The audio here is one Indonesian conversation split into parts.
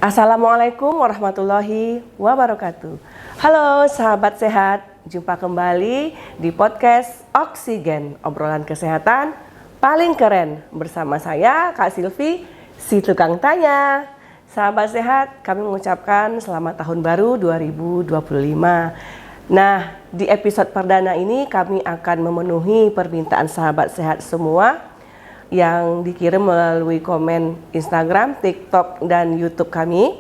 Assalamualaikum warahmatullahi wabarakatuh. Halo sahabat sehat, jumpa kembali di podcast Oksigen, obrolan kesehatan paling keren bersama saya Kak Silvi, si tukang tanya. Sahabat sehat, kami mengucapkan selamat tahun baru 2025. Nah, di episode perdana ini kami akan memenuhi permintaan sahabat sehat semua yang dikirim melalui komen Instagram, TikTok, dan YouTube kami,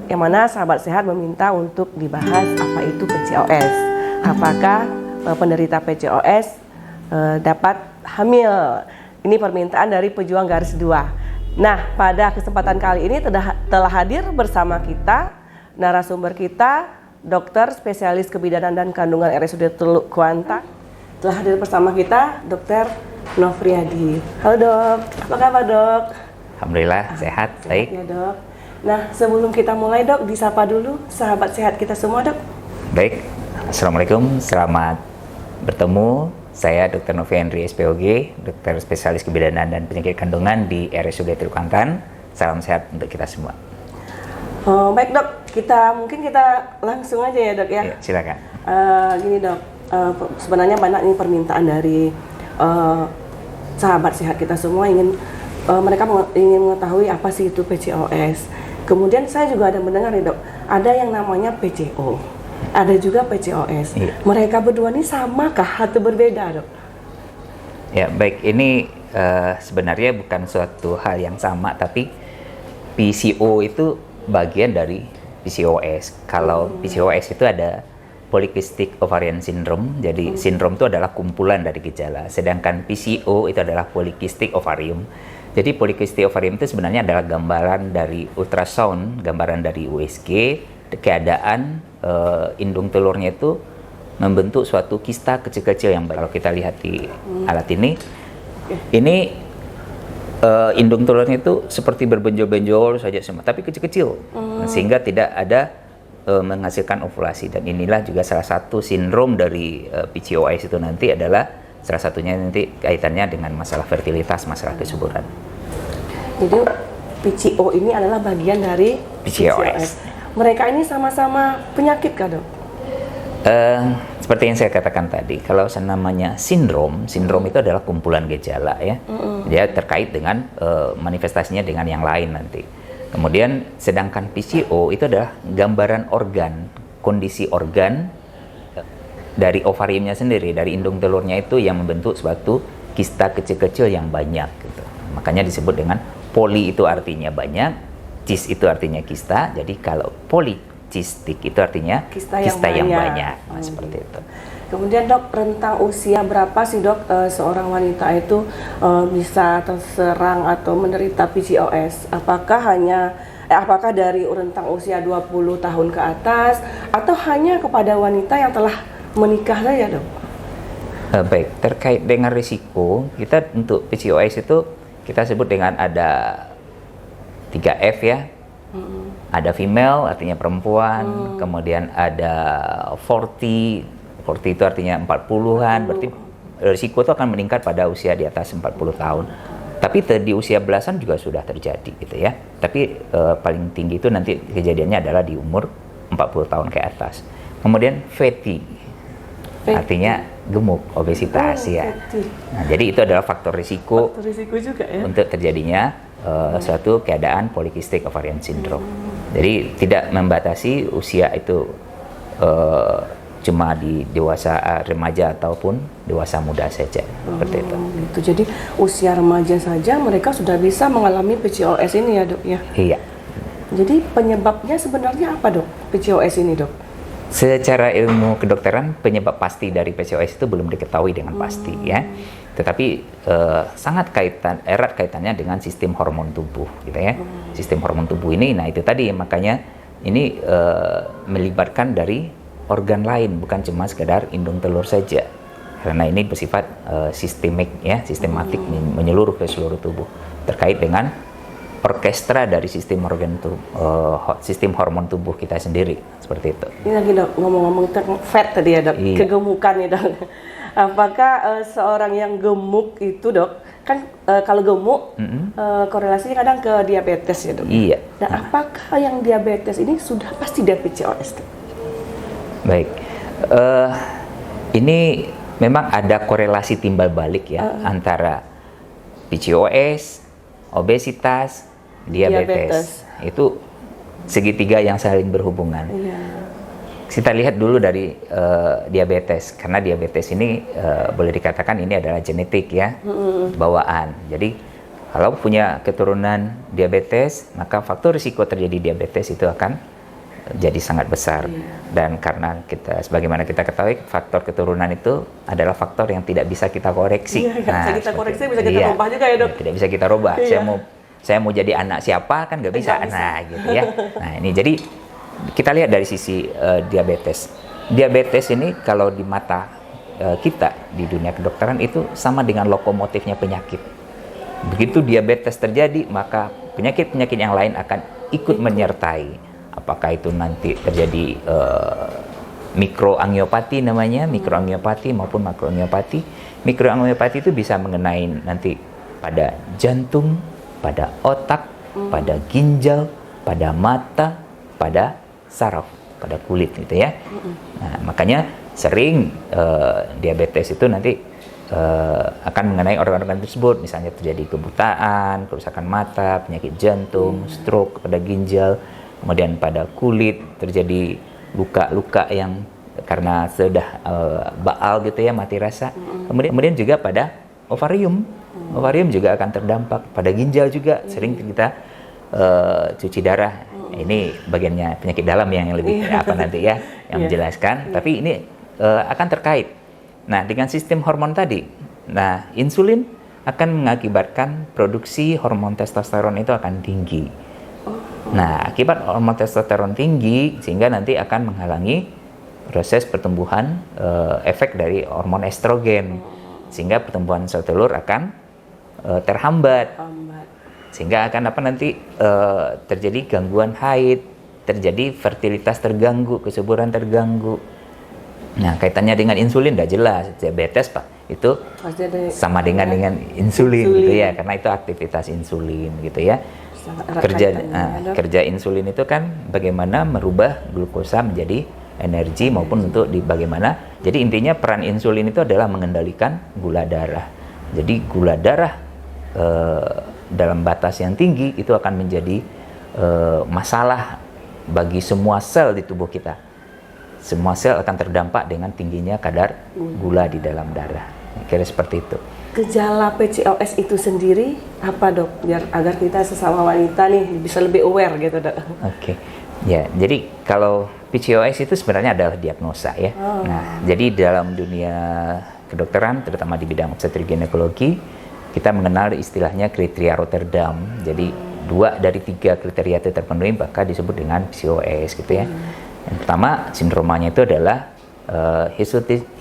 yang mana sahabat sehat meminta untuk dibahas apa itu PCOS. Apakah penderita PCOS dapat hamil? Ini permintaan dari pejuang garis 2. Nah, pada kesempatan kali ini telah hadir bersama kita narasumber kita, dokter spesialis kebidanan dan kandungan RSUD Teluk Kuantan. Telah hadir bersama kita Dr. Nofriadi. Halo dok, apa kabar dok? Alhamdulillah sehat, baik. Ya dok. Nah, sebelum kita mulai dok, disapa dulu sahabat sehat kita semua dok. Baik, Assalamualaikum, selamat bertemu. Saya Dr. Nofriadi SPOG, dokter spesialis kebidanan dan penyakit kandungan di RSUD Teluk Kuantan. Salam sehat untuk kita semua. Baik dok, mungkin kita langsung aja ya dok ya. Ya, silakan. Gini dok, sebenarnya banyak nih permintaan dari sahabat sehat kita semua mereka ingin mengetahui apa sih itu PCOS. Kemudian saya juga ada mendengar nih dok, ada yang namanya PCO, ada juga PCOS. Iya. Mereka berdua ini samakah atau berbeda dok? Ya baik, ini sebenarnya bukan suatu hal yang sama, tapi PCO itu bagian dari PCOS. Kalau PCOS itu ada Polycystic Ovarian Syndrome, jadi sindrom itu adalah kumpulan dari gejala. Sedangkan PCO itu adalah Polycystic Ovarium. Jadi Polycystic Ovarium itu sebenarnya adalah gambaran dari ultrasound, gambaran dari USG, keadaan indung telurnya itu membentuk suatu kista kecil-kecil yang kalau kita lihat di alat ini indung telurnya itu seperti berbenjol-benjol saja semua, tapi kecil-kecil, sehingga tidak ada menghasilkan ovulasi. Dan inilah juga salah satu sindrom dari PCOS itu nanti adalah salah satunya nanti kaitannya dengan masalah fertilitas, masalah kesuburan. Jadi PCO ini adalah bagian dari PCOS. Mereka ini sama-sama penyakit kah dok? Seperti yang saya katakan tadi, kalau namanya sindrom itu adalah kumpulan gejala ya. Dia terkait dengan manifestasinya dengan yang lain nanti. Kemudian sedangkan PCO itu adalah gambaran organ, kondisi organ dari ovariumnya sendiri, dari indung telurnya itu yang membentuk suatu kista kecil-kecil yang banyak gitu. Makanya disebut dengan poli, itu artinya banyak, cis itu artinya kista. Jadi kalau polycystic itu artinya kista yang banyak. Nah, seperti itu. Kemudian dok, rentang usia berapa sih dok seorang wanita itu bisa terserang atau menderita PCOS? Apakah dari rentang usia 20 tahun ke atas atau hanya kepada wanita yang telah menikah saja dok? Baik, terkait dengan risiko, kita untuk PCOS itu kita sebut dengan ada 3F ya. Ada female artinya perempuan, kemudian ada 40 itu artinya 40-an, berarti risiko itu akan meningkat pada usia di atas 40 tahun. Tapi di usia belasan juga sudah terjadi gitu ya. Tapi paling tinggi itu nanti kejadiannya adalah di umur 40 tahun ke atas. Kemudian fatty. Artinya gemuk, obesitas ya. Nah, jadi itu adalah faktor risiko juga ya untuk terjadinya suatu keadaan Polycystic Ovarian Syndrome. Jadi tidak membatasi usia itu cuma di dewasa, remaja ataupun dewasa muda saja, seperti itu. Gitu. Jadi usia remaja saja mereka sudah bisa mengalami PCOS ini ya dok ya? Iya. Jadi penyebabnya sebenarnya apa dok PCOS ini dok? Secara ilmu kedokteran penyebab pasti dari PCOS itu belum diketahui dengan pasti ya. Tetapi sangat erat kaitannya dengan sistem hormon tubuh gitu ya. Sistem hormon tubuh ini, nah itu tadi makanya ini melibatkan dari organ lain, bukan cuma sekedar indung telur saja, karena ini bersifat sistematik menyeluruh ke seluruh tubuh, terkait dengan orkestra dari sistem sistem hormon tubuh kita sendiri, seperti itu. Ini lagi dok, ngomong-ngomong tentang fat tadi ya dok, kegemukan ya dok. Apakah seorang yang gemuk itu dok kan kalau gemuk korelasinya kadang ke diabetes ya dok. Iya. Nah, apakah yang diabetes ini sudah pasti dari PCOS? Dok? Baik, ini memang ada korelasi timbal balik ya antara PCOS, obesitas, diabetes. Itu segitiga yang saling berhubungan. Iya. Kita lihat dulu dari diabetes, karena diabetes ini boleh dikatakan ini adalah genetik ya, bawaan. Jadi kalau punya keturunan diabetes, maka faktor risiko terjadi diabetes itu akan jadi sangat besar. Dan karena kita, sebagaimana kita ketahui, faktor keturunan itu adalah faktor yang tidak bisa kita koreksi. Bisa kita koreksi, bisa kita rubah juga ya dok. Tidak bisa kita rubah. Saya mau jadi anak siapa kan nggak bisa. Nah gitu ya. Nah ini jadi kita lihat dari sisi diabetes. Diabetes ini kalau di mata kita di dunia kedokteran itu sama dengan lokomotifnya penyakit. Begitu diabetes terjadi, maka penyakit-penyakit yang lain akan ikut menyertai. Apakah itu nanti terjadi mikroangiopati namanya, mikroangiopati maupun makroangiopati. Mikroangiopati itu bisa mengenai nanti pada jantung, pada otak, pada ginjal, pada mata, pada saraf, pada kulit gitu ya. Nah, makanya sering diabetes itu nanti akan mengenai organ-organ tersebut, misalnya terjadi kebutaan, kerusakan mata, penyakit jantung, stroke pada ginjal, kemudian pada kulit terjadi luka-luka yang karena sudah baal gitu ya, mati rasa. Kemudian juga pada ovarium, ovarium juga akan terdampak, pada ginjal juga sering kita cuci darah. Ini bagiannya penyakit dalam yang lebih apa nanti ya yang menjelaskan. Tapi ini akan terkait. Nah, dengan sistem hormon tadi, nah insulin akan mengakibatkan produksi hormon testosteron itu akan tinggi. Nah, akibat hormon testosteron tinggi sehingga nanti akan menghalangi proses pertumbuhan efek dari hormon estrogen, sehingga pertumbuhan sel telur akan terhambat. Sehingga akan apa nanti terjadi gangguan haid, terjadi fertilitas terganggu, kesuburan terganggu. Nah, kaitannya dengan insulin udah jelas, diabetes Pak, itu sama dengan insulin gitu ya, karena itu aktivitas insulin gitu ya. Kerja insulin itu kan bagaimana merubah glukosa menjadi energi maupun untuk bagaimana. Jadi intinya peran insulin itu adalah mengendalikan gula darah. Jadi gula darah dalam batas yang tinggi itu akan menjadi masalah bagi semua sel di tubuh kita. Semua sel akan terdampak dengan tingginya kadar gula di dalam darah. Kira seperti itu. Gejala PCOS itu sendiri apa dok? Biar agar kita sesama wanita nih bisa lebih aware gitu dok. Oke. Ya, jadi kalau PCOS itu sebenarnya adalah diagnosa ya. Nah, jadi dalam dunia kedokteran terutama di bidang obstetrik ginekologi kita mengenal istilahnya kriteria Rotterdam. Jadi 2 dari 3 kriteria itu terpenuhi maka disebut dengan PCOS gitu ya. Yang pertama sindromanya itu adalah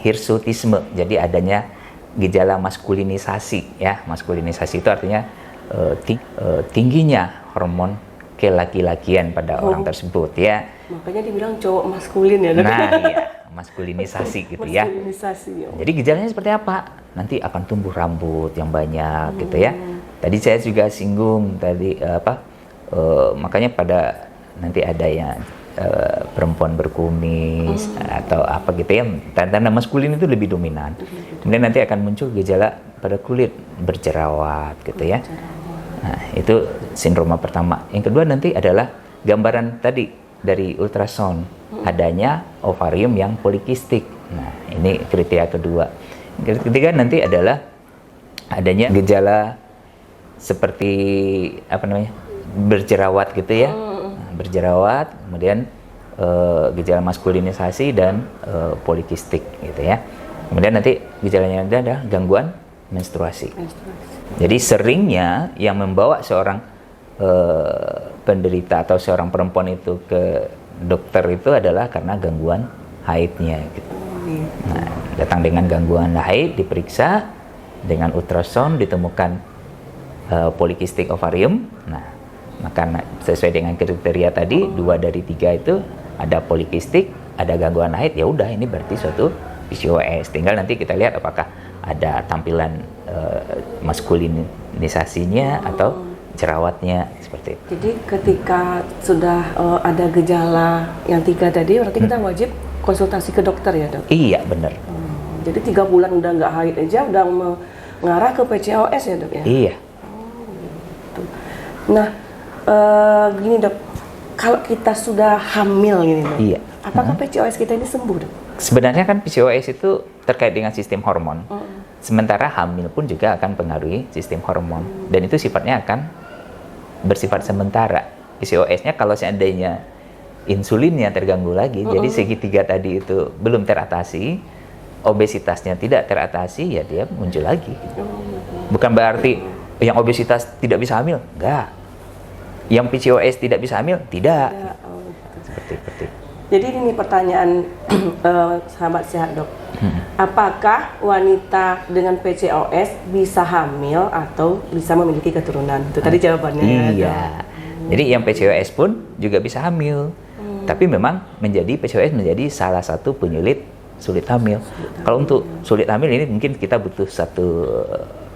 hirsutisme. Jadi adanya gejala maskulinisasi ya. Maskulinisasi itu artinya tingginya hormon kelaki-lakian pada orang tersebut ya. Makanya dibilang cowok maskulin ya dok. Nah iya, maskulinisasi gitu ya. Jadi gejalanya seperti apa? Nanti akan tumbuh rambut yang banyak gitu ya. Tadi saya juga singgung tadi makanya pada nanti ada yang perempuan berkumis atau apa gitu ya, tanda-tanda maskulin itu lebih dominan. Kemudian nanti akan muncul gejala pada kulit berjerawat gitu ya. Nah, itu sindroma pertama. Yang kedua nanti adalah gambaran tadi dari ultrasound adanya ovarium yang polikistik. Nah, ini kriteria kedua. Ketiga nanti adalah adanya gejala seperti berjerawat gitu ya. Berjerawat, kemudian gejala maskulinisasi dan polikistik gitu ya. Kemudian nanti gejalanya adalah gangguan menstruasi. Jadi seringnya yang membawa seorang penderita atau seorang perempuan itu ke dokter itu adalah karena gangguan haidnya gitu. Nah, datang dengan gangguan haid, diperiksa dengan ultrasound ditemukan polikistik ovarium. Nah, maka sesuai dengan kriteria tadi 2 dari 3 itu ada polikistik, ada gangguan haid, ya udah ini berarti suatu PCOS. Tinggal nanti kita lihat apakah ada tampilan maskulinisasinya atau jerawatnya seperti itu. Jadi ketika sudah ada gejala yang 3 tadi, berarti kita wajib konsultasi ke dokter ya dok? Iya benar. Jadi 3 bulan udah nggak haid aja udah mengarah ke PCOS ya dok ya? Iya. Gitu. Nah, gini dok, kalau kita sudah hamil gini dok, Iya. apakah PCOS kita ini sembuh dok? Sebenarnya kan PCOS itu terkait dengan sistem hormon. Sementara hamil pun juga akan pengaruhi sistem hormon. Dan itu sifatnya akan bersifat sementara. PCOS-nya kalau seandainya insulinnya terganggu lagi, jadi segitiga tadi itu belum teratasi, obesitasnya tidak teratasi, ya dia muncul lagi. Bukan berarti yang obesitas tidak bisa hamil, enggak. Yang PCOS tidak bisa hamil, tidak. Seperti itu. Jadi ini pertanyaan sahabat sehat dok. Apakah wanita dengan PCOS bisa hamil atau bisa memiliki keturunan? Itu tadi jawabannya. Iya. Jadi yang PCOS pun juga bisa hamil. Tapi memang PCOS menjadi salah satu penyulit sulit hamil. Kalau untuk sulit hamil ini mungkin kita butuh satu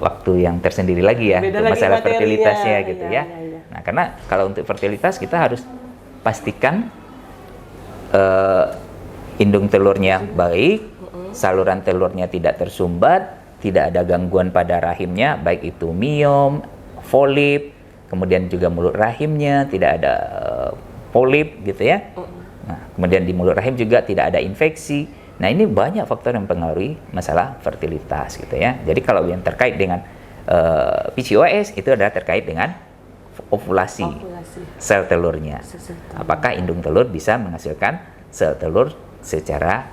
waktu yang tersendiri lagi ya Beda untuk lagi masalah materinya. fertilitasnya gitu Iya. ya. Nah, karena kalau untuk fertilitas kita harus pastikan indung telurnya baik, saluran telurnya tidak tersumbat, tidak ada gangguan pada rahimnya, baik itu miom, polip, kemudian juga mulut rahimnya tidak ada polip gitu ya. Nah, kemudian di mulut rahim juga tidak ada infeksi. Nah, ini banyak faktor yang mempengaruhi masalah fertilitas gitu ya. Jadi kalau yang terkait dengan PCOS itu adalah terkait dengan ovulasi sel telurnya. Apakah indung telur bisa menghasilkan sel telur secara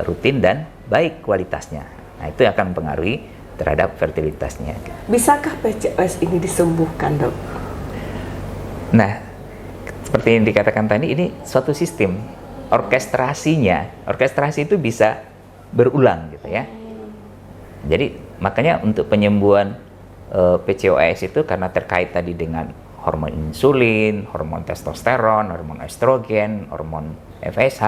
rutin dan baik kualitasnya. Nah, itu akan mempengaruhi terhadap fertilitasnya. Bisakah PCOS ini disembuhkan dok? Nah, seperti yang dikatakan tadi, ini suatu sistem orkestrasi itu bisa berulang gitu ya. Jadi makanya untuk penyembuhan PCOS itu karena terkait tadi dengan hormon insulin, hormon testosteron, hormon estrogen, hormon FSH,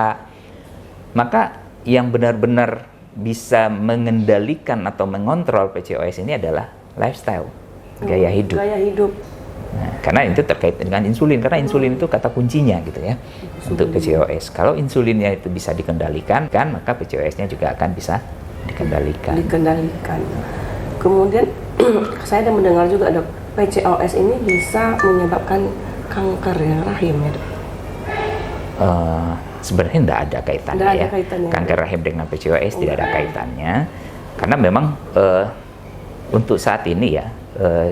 maka yang benar-benar bisa mengendalikan atau mengontrol PCOS ini adalah lifestyle, gaya hidup. Gaya hidup. Nah, karena itu terkait dengan insulin, karena insulin itu kata kuncinya gitu ya untuk PCOS. Kalau insulinnya itu bisa dikendalikan, kan maka PCOS-nya juga akan bisa dikendalikan. Kemudian saya ada mendengar juga dok, PCOS ini bisa menyebabkan kanker ya rahim ya dok? Sebenarnya tidak ada kaitannya ya. Kanker rahim dengan PCOS tidak ada kaitannya, karena memang untuk saat ini ya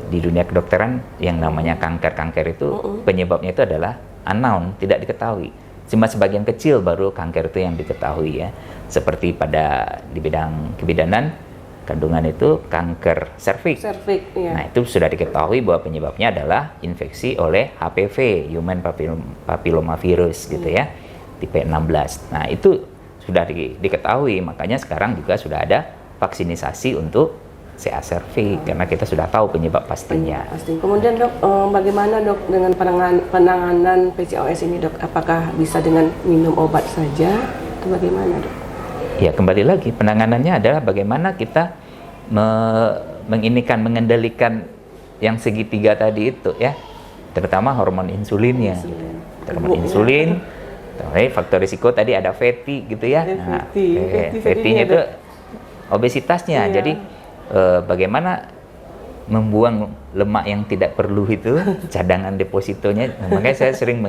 di dunia kedokteran yang namanya kanker itu penyebabnya itu adalah unknown, tidak diketahui. Cuma sebagian kecil baru kanker itu yang diketahui ya. Seperti di bidang kebidanan kandungan itu kanker serviks. Iya. Nah, itu sudah diketahui bahwa penyebabnya adalah infeksi oleh HPV, Human Papillomavirus gitu ya, tipe 16. Nah, itu sudah diketahui, makanya sekarang juga sudah ada vaksinisasi untuk CA cervix karena kita sudah tahu penyebab pastinya. Kemudian dok, bagaimana dok dengan penanganan PCOS ini dok? Apakah bisa dengan minum obat saja atau bagaimana dok? Ya, kembali lagi penanganannya adalah bagaimana kita mengendalikan yang segitiga tadi itu ya, terutama hormon insulinnya. Hormon insulin, faktor risiko tadi ada fatty gitu ya. Nah, fatty-nya itu obesitasnya. Iya. Jadi bagaimana membuang lemak yang tidak perlu itu, cadangan depositonya. Makanya saya sering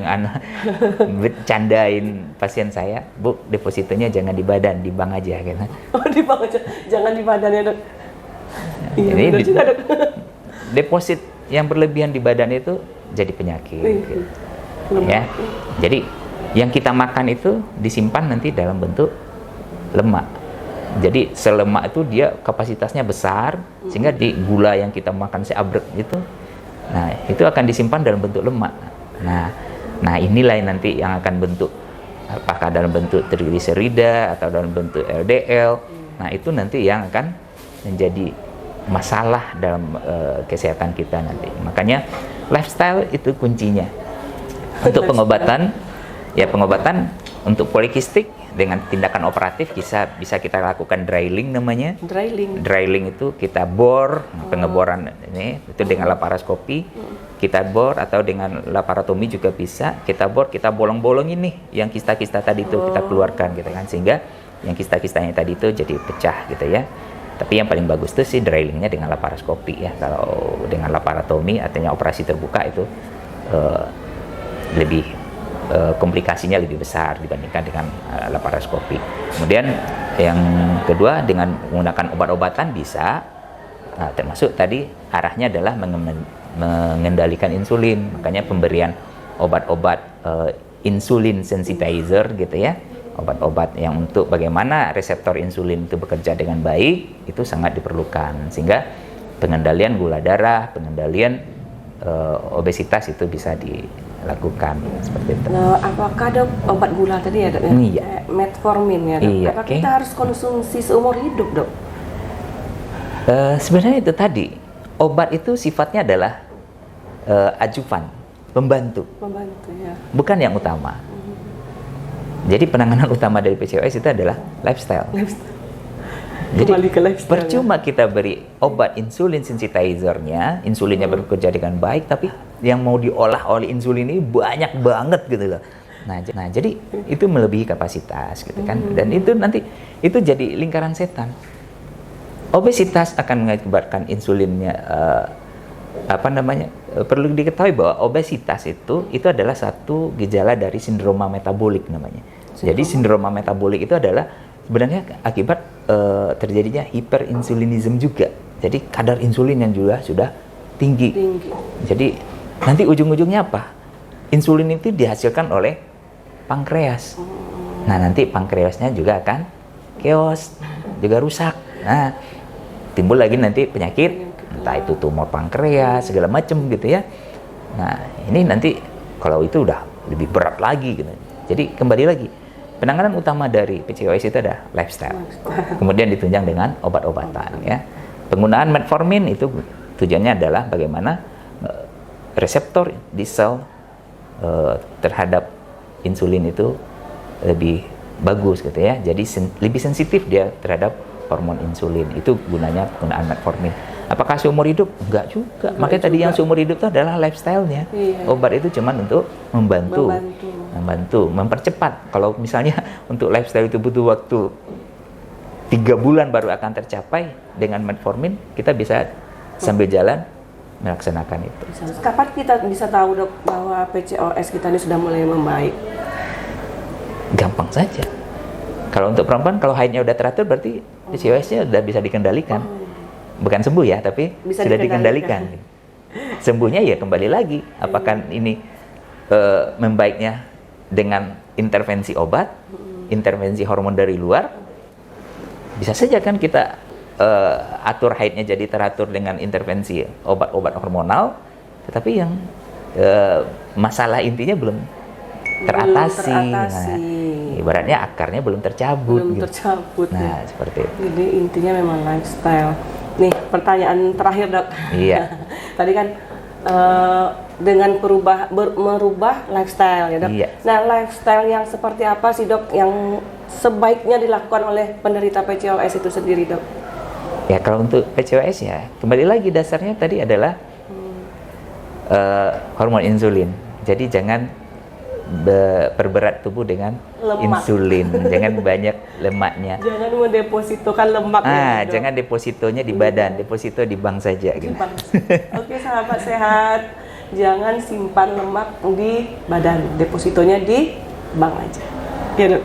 bercandain pasien saya, Bu, depositonya jangan di badan, di bank aja gitu. Oh, di bank aja, jangan di badan ya dok. Iya, Ini benar juga dok. Deposit yang berlebihan di badan itu jadi penyakit. Gitu. Ya, jadi yang kita makan itu disimpan nanti dalam bentuk lemak. Jadi sel lemak itu dia kapasitasnya besar, sehingga di gula yang kita makan seabrek itu, nah itu akan disimpan dalam bentuk lemak. Nah inilah yang nanti yang akan bentuk, apakah dalam bentuk trigliserida atau dalam bentuk LDL. Nah itu nanti yang akan menjadi masalah dalam kesehatan kita nanti. Makanya lifestyle itu kuncinya. Untuk pengobatan, ya pengobatan untuk polikistik dengan tindakan operatif bisa kita lakukan drilling namanya. Drilling. Drilling itu kita bor, pengeboran ini itu dengan laparoskopi. Kita bor atau dengan laparotomi juga bisa. Kita bor, kita bolong-bolongin nih yang kista-kista tadi itu kita keluarkan gitu kan, sehingga yang kista-kistanya tadi itu jadi pecah gitu ya. Tapi yang paling bagus itu sih drillingnya dengan laparoskopi ya. Kalau dengan laparotomi artinya operasi terbuka itu lebih komplikasinya lebih besar dibandingkan dengan laparoskopi. Kemudian yang kedua dengan menggunakan obat-obatan bisa, termasuk tadi arahnya adalah mengendalikan insulin, makanya pemberian obat-obat insulin sensitizer gitu ya, obat-obat yang untuk bagaimana reseptor insulin itu bekerja dengan baik itu sangat diperlukan, sehingga pengendalian gula darah, pengendalian obesitas itu bisa dilakukan seperti itu. Nah, apakah dok obat gula tadi ya dok? Iya. Metformin ya dok? Iya, Apakah oke. kita harus konsumsi seumur hidup dok? Sebenarnya itu tadi, obat itu sifatnya adalah ajuvan, pembantu, Membantu ya. bukan yang utama. Jadi penanganan utama dari PCOS itu adalah lifestyle. Jadi Kembali ke lifestyle. percuma kita beri obat insulin sensitizernya, insulinnya bekerja dengan baik, tapi yang mau diolah oleh insulin ini banyak banget gitu loh. Nah, jadi itu melebihi kapasitas gitu kan, dan itu nanti itu jadi lingkaran setan. Obesitas akan mengakibatkan insulinnya perlu diketahui bahwa obesitas itu adalah satu gejala dari sindroma metabolik namanya. Jadi sindroma metabolik itu adalah sebenarnya akibat terjadinya hiperinsulinisme juga. Jadi kadar insulin yang juga sudah tinggi. Jadi nanti ujung-ujungnya apa? Insulin itu dihasilkan oleh pankreas. Nah, nanti pankreasnya juga akan chaos, juga rusak. Nah, timbul lagi nanti penyakit, entah itu tumor pankreas, segala macam gitu ya. Nah, ini nanti kalau itu udah lebih berat lagi gitu. Jadi kembali lagi, penanganan utama dari PCOS itu adalah lifestyle. Kemudian ditunjang dengan obat-obatan ya. Penggunaan metformin itu tujuannya adalah bagaimana reseptor di sel terhadap insulin itu lebih bagus gitu ya. Jadi lebih sensitif dia terhadap hormon insulin. Itu gunanya penggunaan metformin. Apakah seumur hidup? Enggak juga. Makanya tadi yang seumur hidup itu adalah lifestyle-nya. Iya. Obat itu cuma untuk membantu, mempercepat. Kalau misalnya untuk lifestyle itu butuh waktu 3 bulan baru akan tercapai, dengan metformin kita bisa sambil jalan melaksanakan itu. Kapan kita bisa tahu dok bahwa PCOS kita ini sudah mulai membaik? Gampang saja. Kalau untuk perempuan, kalau haidnya udah teratur berarti PCOS-nya udah bisa dikendalikan. Bukan sembuh ya, tapi Bisa sudah dikendalikan. Sembuhnya ya kembali lagi, apakah ini membaiknya dengan intervensi obat, intervensi hormon dari luar. Bisa saja kan kita atur haidnya jadi teratur dengan intervensi obat-obat hormonal, tetapi yang masalah intinya belum teratasi. Nah, ibaratnya akarnya belum tercabut. Nah, seperti itu. Jadi intinya memang lifestyle. Nih, pertanyaan terakhir dok. Iya. Tadi kan dengan merubah lifestyle ya dok. Iya. Nah, lifestyle yang seperti apa sih dok yang sebaiknya dilakukan oleh penderita PCOS itu sendiri dok? Ya, kalau untuk PCOS ya kembali lagi dasarnya tadi adalah hormon insulin. Jadi jangan perberat tubuh dengan Lemak. insulin, jangan banyak lemaknya. Jangan mendepositokan lemak. ya, dok. Jangan depositonya di badan, deposito di bank saja gitu. Oke, sahabat sehat, jangan simpan lemak di badan, depositonya di bank aja. Ya, dok.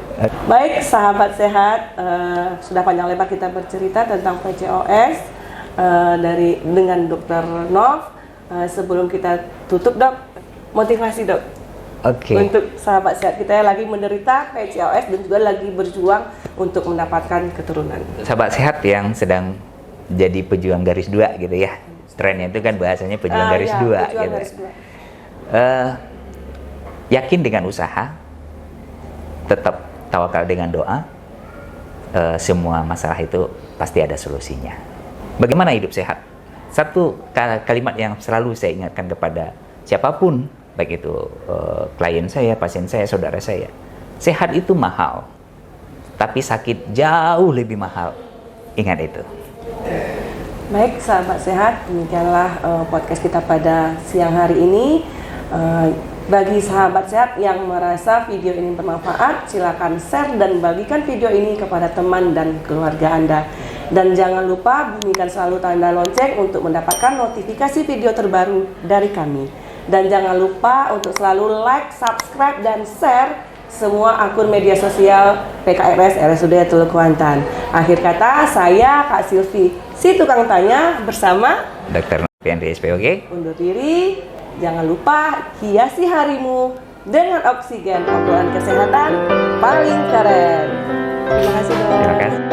Baik, sahabat sehat, sudah panjang lebar kita bercerita tentang PCOS dengan Dr. Nov. Sebelum kita tutup dok, motivasi dok. Oke. Untuk sahabat sehat kita yang lagi menderita PCOS dan juga lagi berjuang untuk mendapatkan keturunan. Sahabat sehat yang sedang jadi pejuang garis 2 gitu ya. Trennya itu kan bahasanya pejuang garis 2 gitu. Garis 2. Yakin dengan usaha, tetap tawakal dengan doa, semua masalah itu pasti ada solusinya. Bagaimana hidup sehat? Satu kalimat yang selalu saya ingatkan kepada siapapun, baik itu klien saya, pasien saya, saudara saya. Sehat itu mahal. tapi sakit jauh lebih mahal. Ingat itu. Baik, sahabat sehat, demikianlah podcast kita pada siang hari ini. Bagi sahabat sehat yang merasa video ini bermanfaat, silakan share dan bagikan video ini kepada teman dan keluarga Anda. Dan jangan lupa bunyikan selalu tanda lonceng untuk mendapatkan notifikasi video terbaru dari kami. Dan jangan lupa untuk selalu like, subscribe, dan share semua akun media sosial PKRS RSUD Teluk Kuantan. Akhir kata, saya Kak Silvi, si tukang tanya bersama Dr. Noviandri SPOG. undur diri. Jangan lupa hiasi harimu dengan oksigen, obrolan kesehatan paling keren. Terima kasih dok. Terima kasih.